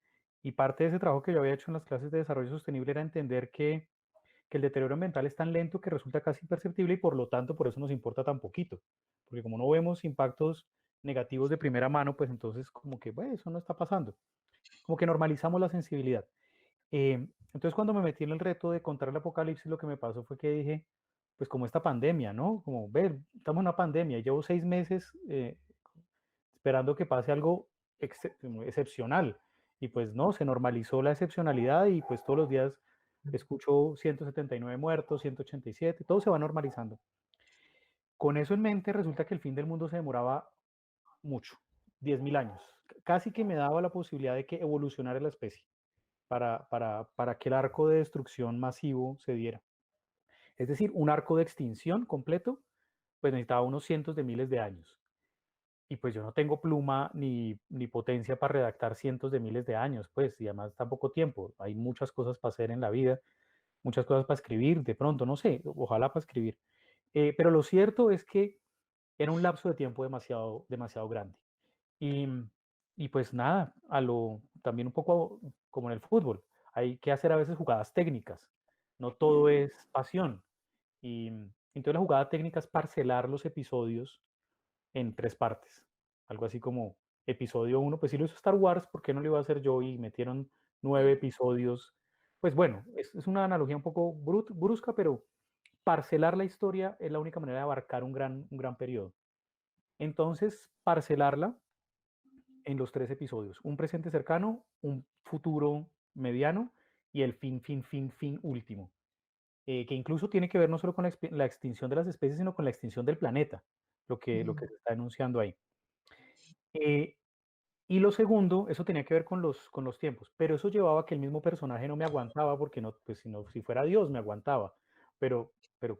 parte de ese trabajo que yo había hecho en las clases de desarrollo sostenible era entender que el deterioro ambiental es tan lento que resulta casi imperceptible y por lo tanto por eso nos importa tan poquito. Porque como no vemos impactos negativos de primera mano, pues entonces como que, bueno, eso no está pasando. Como que normalizamos la sensibilidad. Entonces cuando me metí en el reto de contar el apocalipsis, lo que me pasó fue que dije, pues como esta pandemia, ¿no? Como, ver, estamos en una pandemia, llevo 6 meses esperando que pase algo excepcional. Y pues no, se normalizó la excepcionalidad y pues todos los días escucho 179 muertos, 187, todo se va normalizando. Con eso en mente, resulta que el fin del mundo se demoraba mucho, 10.000 años. Casi que me daba la posibilidad de que evolucionara la especie para que el arco de destrucción masivo se diera. Es decir, un arco de extinción completo, pues necesitaba unos cientos de miles de años. Y pues yo no tengo pluma ni potencia para redactar cientos de miles de años, pues, y además tampoco tiempo. Hay muchas cosas para hacer en la vida, muchas cosas para escribir, de pronto, no sé, ojalá para escribir. Pero lo cierto es que era un lapso de tiempo demasiado, demasiado grande. Y, y pues nada, también un poco como en el fútbol, hay que hacer a veces jugadas técnicas, no todo es pasión. Y entonces la jugada técnica es parcelar los episodios en 3 partes. Algo así como episodio 1, pues si lo hizo Star Wars, ¿por qué no lo iba a hacer yo? Y metieron 9 episodios. Pues bueno, es una analogía un poco brusca, pero parcelar la historia es la única manera de abarcar un gran periodo. Entonces, parcelarla en los 3 episodios, un presente cercano, un futuro mediano y el fin último, que incluso tiene que ver no solo con la extinción de las especies, sino con la extinción del planeta, lo que se está enunciando ahí. Eh, y lo segundo, eso tenía que ver con los tiempos, pero eso llevaba a que el mismo personaje no me aguantaba porque no, pues si fuera Dios me aguantaba, pero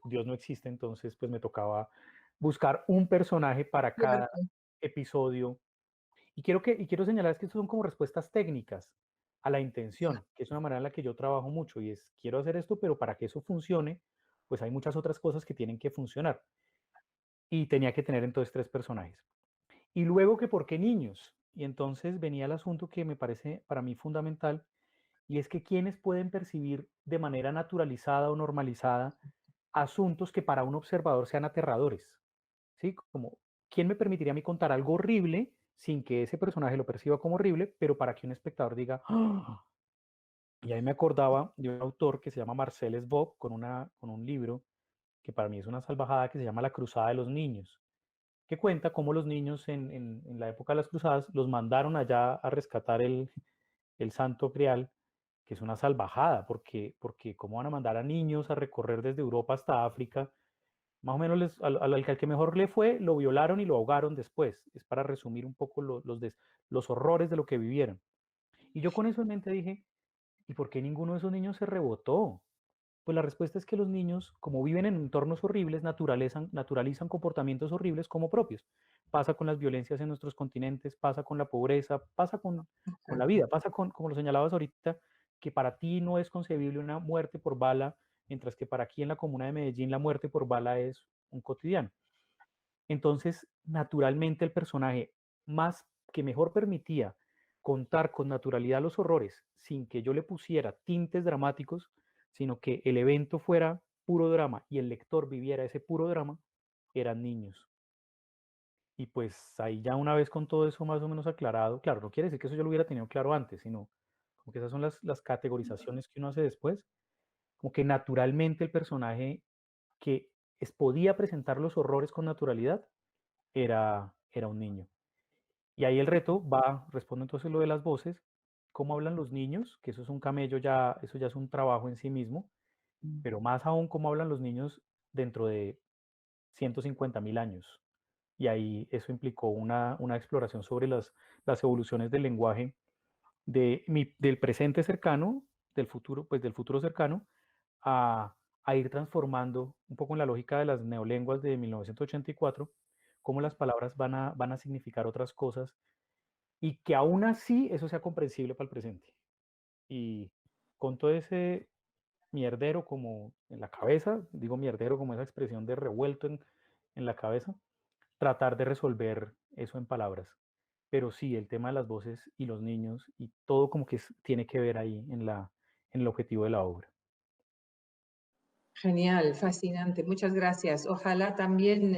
Dios no existe, entonces pues me tocaba buscar un personaje para cada Cierto. episodio. Y quiero señalar que estos son como respuestas técnicas a la intención, que es una manera en la que yo trabajo mucho y es, quiero hacer esto, pero para que eso funcione, pues hay muchas otras cosas que tienen que funcionar. Y tenía que tener entonces 3 personajes. Y luego que por qué niños. Y entonces venía el asunto que me parece para mí fundamental, y es que quienes pueden percibir de manera naturalizada o normalizada asuntos que para un observador sean aterradores, ¿sí? Como, ¿quién me permitiría a mí contar algo horrible sin que ese personaje lo perciba como horrible, pero para que un espectador diga, ¡ah! Y ahí me acordaba de un autor que se llama Marcel Sbob con un libro que para mí es una salvajada que se llama La Cruzada de los Niños, que cuenta cómo los niños en la época de las cruzadas los mandaron allá a rescatar el Santo Grial, que es una salvajada, porque cómo van a mandar a niños a recorrer desde Europa hasta África, más o menos al que mejor le fue, lo violaron y lo ahogaron después. Es para resumir un poco los horrores de lo que vivieron. Y yo con eso en mente dije, ¿y por qué ninguno de esos niños se rebotó? Pues la respuesta es que los niños, como viven en entornos horribles, naturalizan comportamientos horribles como propios. Pasa con las violencias en nuestros continentes, pasa con la pobreza, pasa con la vida, pasa con, como lo señalabas ahorita, que para ti no es concebible una muerte por bala, mientras que para aquí en la comuna de Medellín la muerte por bala es un cotidiano. Entonces, naturalmente el personaje más que mejor permitía contar con naturalidad los horrores sin que yo le pusiera tintes dramáticos, sino que el evento fuera puro drama y el lector viviera ese puro drama, eran niños. Y pues ahí ya una vez con todo eso más o menos aclarado, claro, no quiere decir que eso yo lo hubiera tenido claro antes, sino como que esas son las categorizaciones que uno hace después, como que naturalmente el personaje que podía presentar los horrores con naturalidad era un niño. Y ahí el reto va, respondo entonces lo de las voces, cómo hablan los niños, que eso es un camello ya, eso ya es un trabajo en sí mismo, pero más aún cómo hablan los niños dentro de 150.000 años. Y ahí eso implicó una exploración sobre las evoluciones del lenguaje del presente cercano, del futuro, pues del futuro cercano, a ir transformando un poco en la lógica de las neolenguas de 1984, cómo las palabras van a significar otras cosas y que aún así eso sea comprensible para el presente. Y con todo ese mierdero como en la cabeza, digo mierdero como esa expresión de revuelto en la cabeza, tratar de resolver eso en palabras. Pero sí, el tema de las voces y los niños y todo como que tiene que ver ahí en el objetivo de la obra. Genial, fascinante, muchas gracias. Ojalá también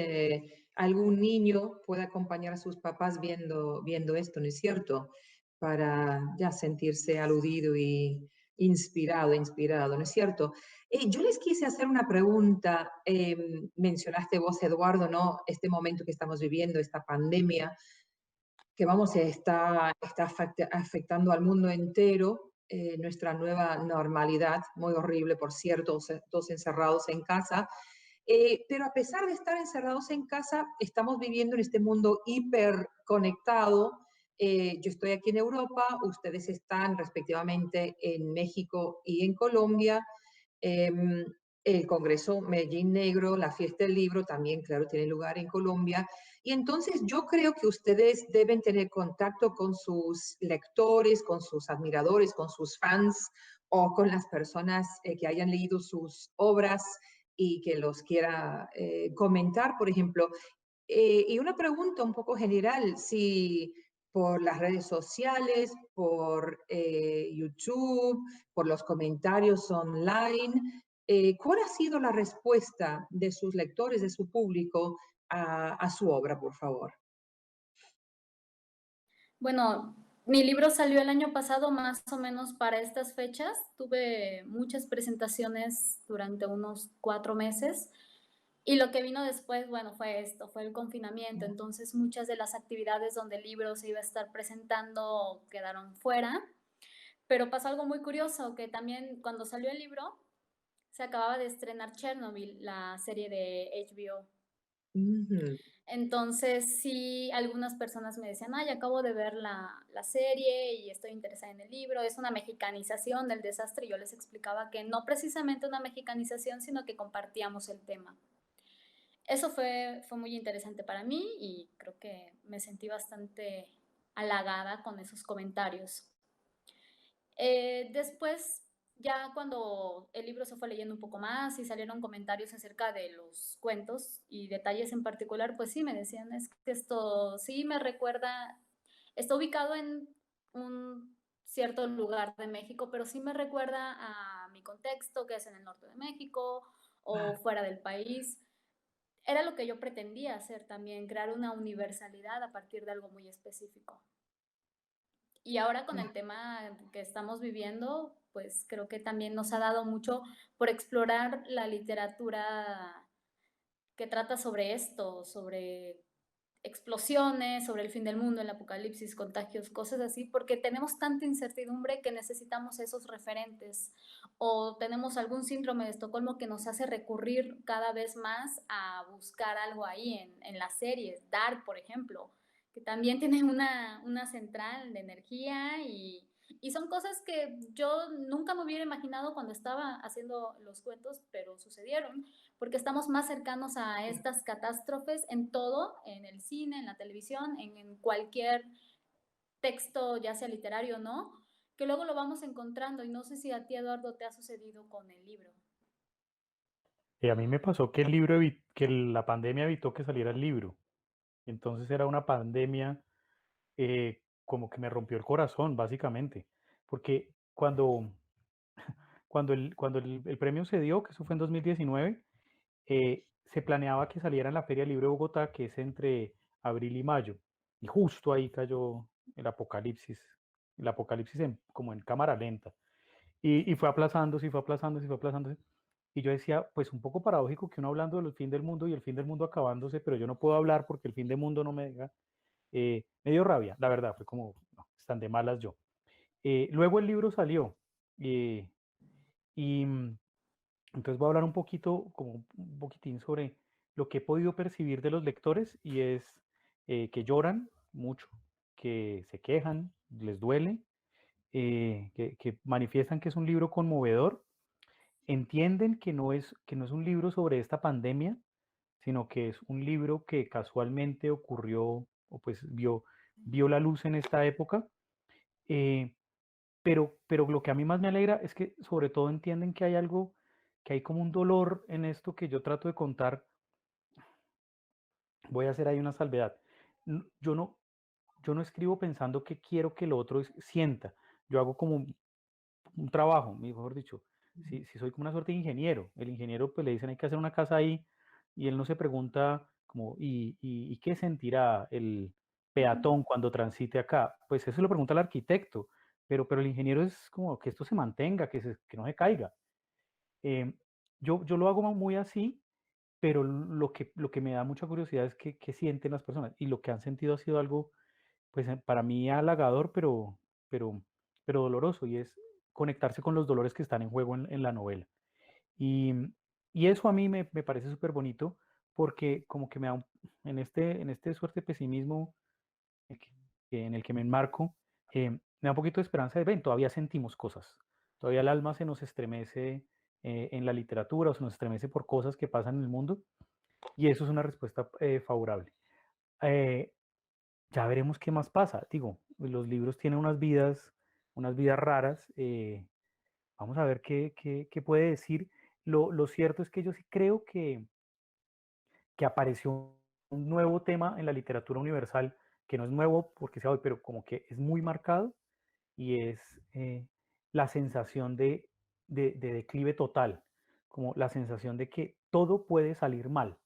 algún niño pueda acompañar a sus papás viendo esto, ¿no es cierto? Para ya sentirse aludido y inspirado, ¿no es cierto? Yo les quise hacer una pregunta. Mencionaste vos, Eduardo, ¿no? Este momento que estamos viviendo, esta pandemia, que vamos, está afectando al mundo entero, nuestra nueva normalidad, muy horrible, por cierto, todos encerrados en casa. Pero a pesar de estar encerrados en casa, estamos viviendo en este mundo hiperconectado. Yo estoy aquí en Europa, ustedes están respectivamente en México y en Colombia. Em, el Congreso Medellín Negro, la Fiesta del Libro, también, claro, tiene lugar en Colombia. Y entonces yo creo que ustedes deben tener contacto con sus lectores, con sus admiradores, con sus fans o con las personas que hayan leído sus obras y que los quiera comentar, por ejemplo. Y una pregunta un poco general, si por las redes sociales, por YouTube, por los comentarios online, ¿cuál ha sido la respuesta de sus lectores, de su público a su obra, por favor? Bueno, mi libro salió el año pasado, más o menos para estas fechas. Tuve muchas presentaciones durante unos 4 meses. Y lo que vino después, bueno, fue esto, fue el confinamiento. Entonces, muchas de las actividades donde el libro se iba a estar presentando quedaron fuera. Pero pasó algo muy curioso, que también cuando salió el libro, se acababa de estrenar Chernobyl, la serie de HBO. Ujú. Entonces, sí, algunas personas me decían, ay, acabo de ver la serie y estoy interesada en el libro. Es una mexicanización del desastre. Y yo les explicaba que no precisamente una mexicanización, sino que compartíamos el tema. Eso fue muy interesante para mí y creo que me sentí bastante halagada con esos comentarios. Después, ya cuando el libro se fue leyendo un poco más y salieron comentarios acerca de los cuentos y detalles en particular, pues sí, me decían, es que esto sí me recuerda, está ubicado en un cierto lugar de México, pero sí me recuerda a mi contexto, que es en el norte de México o Claro, fuera del país. Era lo que yo pretendía hacer también, crear una universalidad a partir de algo muy específico. Y ahora con el claro. tema que estamos viviendo, pues creo que también nos ha dado mucho por explorar la literatura que trata sobre esto, sobre explosiones, sobre el fin del mundo, el apocalipsis, contagios, cosas así, porque tenemos tanta incertidumbre que necesitamos esos referentes o tenemos algún síndrome de Estocolmo que nos hace recurrir cada vez más a buscar algo ahí en las series, Dark, por ejemplo, que también tiene una central de energía y son cosas que yo nunca me hubiera imaginado cuando estaba haciendo los cuentos, pero sucedieron porque estamos más cercanos a estas catástrofes en todo, en el cine, en la televisión, en cualquier texto, ya sea literario o no, que luego lo vamos encontrando. Y no sé si a ti, Eduardo, te ha sucedido con el libro. A mí me pasó que el libro que la pandemia evitó que saliera el libro. Entonces era una pandemia como que me rompió el corazón, básicamente. Porque cuando el premio se dio, que eso fue en 2019, se planeaba que saliera en la Feria del Libro de Bogotá, que es entre abril y mayo. Y justo ahí cayó el apocalipsis como en cámara lenta. Y fue aplazándose, y fue aplazándose, y fue aplazándose. Y yo decía, pues un poco paradójico que uno hablando del fin del mundo y el fin del mundo acabándose, pero yo no puedo hablar porque el fin del mundo no me deja. Me dio rabia, la verdad, fue como, no, están de malas yo. Luego el libro salió eh, y entonces voy a hablar un poquito, como un poquitín sobre lo que he podido percibir de los lectores y es que lloran mucho, que se quejan, les duele, que manifiestan que es un libro conmovedor, entienden que no es un libro sobre esta pandemia, sino que es un libro que casualmente ocurrió o pues vio la luz en esta época. eh, pero lo que a mí más me alegra es que sobre todo entienden que hay algo, que hay como un dolor en esto que yo trato de contar. Voy a hacer ahí una salvedad. Yo no escribo pensando que quiero que el otro sienta. Yo hago como un trabajo, mejor dicho. Si soy como una suerte de ingeniero, el ingeniero pues le dicen hay que hacer una casa ahí y él no se pregunta como, ¿y qué sentirá el peatón cuando transite acá? Pues eso lo pregunta el arquitecto, pero el ingeniero es como que esto se mantenga, que no se caiga. Em, yo lo hago muy así, pero lo que me da mucha curiosidad es qué sienten las personas y lo que han sentido ha sido algo, pues para mí halagador, pero, pero doloroso y es conectarse con los dolores que están en juego en la novela. Y, y eso a mí me parece súper bonito porque como que me da en este suerte de pesimismo en el que me enmarco, me da un poquito de esperanza de, ven, todavía sentimos cosas, todavía el alma se nos estremece en la literatura o se nos estremece por cosas que pasan en el mundo y eso es una respuesta favorable. Eh, ya veremos qué más pasa. Digo, los libros tienen unas vidas raras. Vamos a ver qué puede decir. Lo cierto es que yo sí creo que apareció un nuevo tema en la literatura universal, que no es nuevo porque sea hoy, pero como que es muy marcado, y es la sensación de declive total, como la sensación de que todo puede salir mal.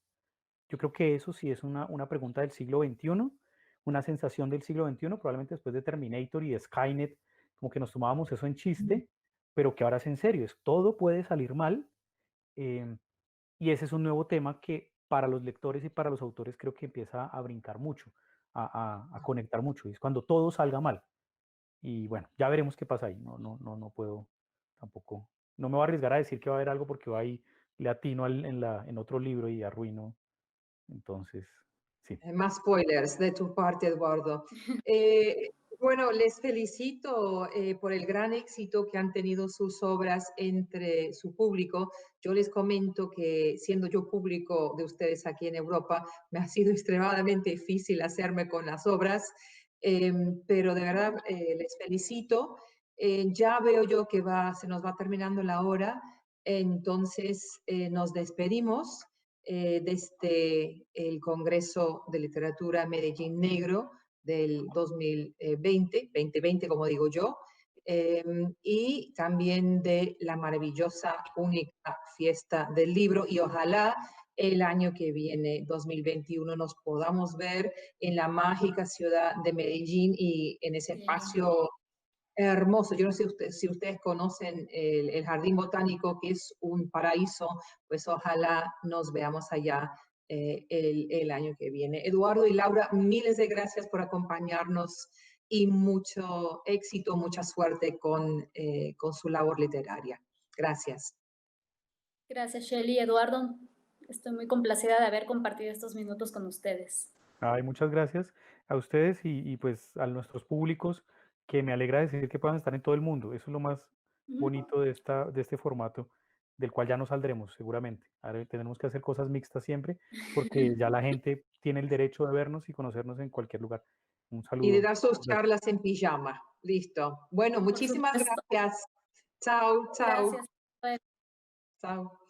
Yo creo que eso sí es una pregunta del siglo XXI, una sensación del siglo XXI, probablemente después de Terminator y de Skynet, como que nos tomábamos eso en chiste, pero que ahora es en serio, es todo puede salir mal. em, y ese es un nuevo tema que para los lectores y para los autores creo que empieza a brincar mucho, a conectar mucho, y es cuando todo salga mal. y bueno, ya veremos qué pasa ahí. No puedo tampoco, no me voy a arriesgar a decir que va a haber algo porque va ahí, le atino en otro libro y arruino. Entonces, sí. Más spoilers de tu parte, Eduardo. Bueno, les felicito por el gran éxito que han tenido sus obras entre su público. Yo les comento que siendo yo público de ustedes aquí en Europa, me ha sido extremadamente difícil hacerme con las obras, pero de verdad les felicito. Ya veo yo que se nos va terminando la hora, entonces nos despedimos desde el Congreso de Literatura Medellín Negro del 2020 como digo yo, y también de la maravillosa, única fiesta del libro, y ojalá el año que viene, 2021, nos podamos ver en la mágica ciudad de Medellín y en ese Sí. espacio hermoso. Yo no sé si ustedes conocen el Jardín Botánico, que es un paraíso, pues ojalá nos veamos allá el año que viene. Eduardo y Laura, miles de gracias por acompañarnos y mucho éxito, mucha suerte con su labor literaria. Gracias. Gracias, Shelly. Eduardo, estoy muy complacida de haber compartido estos minutos con ustedes. Ay, muchas gracias a ustedes y pues a nuestros públicos, que me alegra decir que puedan estar en todo el mundo. Eso es lo más Ujú. bonito de este formato, del cual ya no saldremos seguramente. Ahora tenemos que hacer cosas mixtas siempre, porque ya la gente tiene el derecho de vernos y conocernos en cualquier lugar. Un Y de saludo. dar sus Gracias. charlas en pijama. Listo. Bueno, Por muchísimas supuesto. gracias. Chao, chao. Gracias. Chao.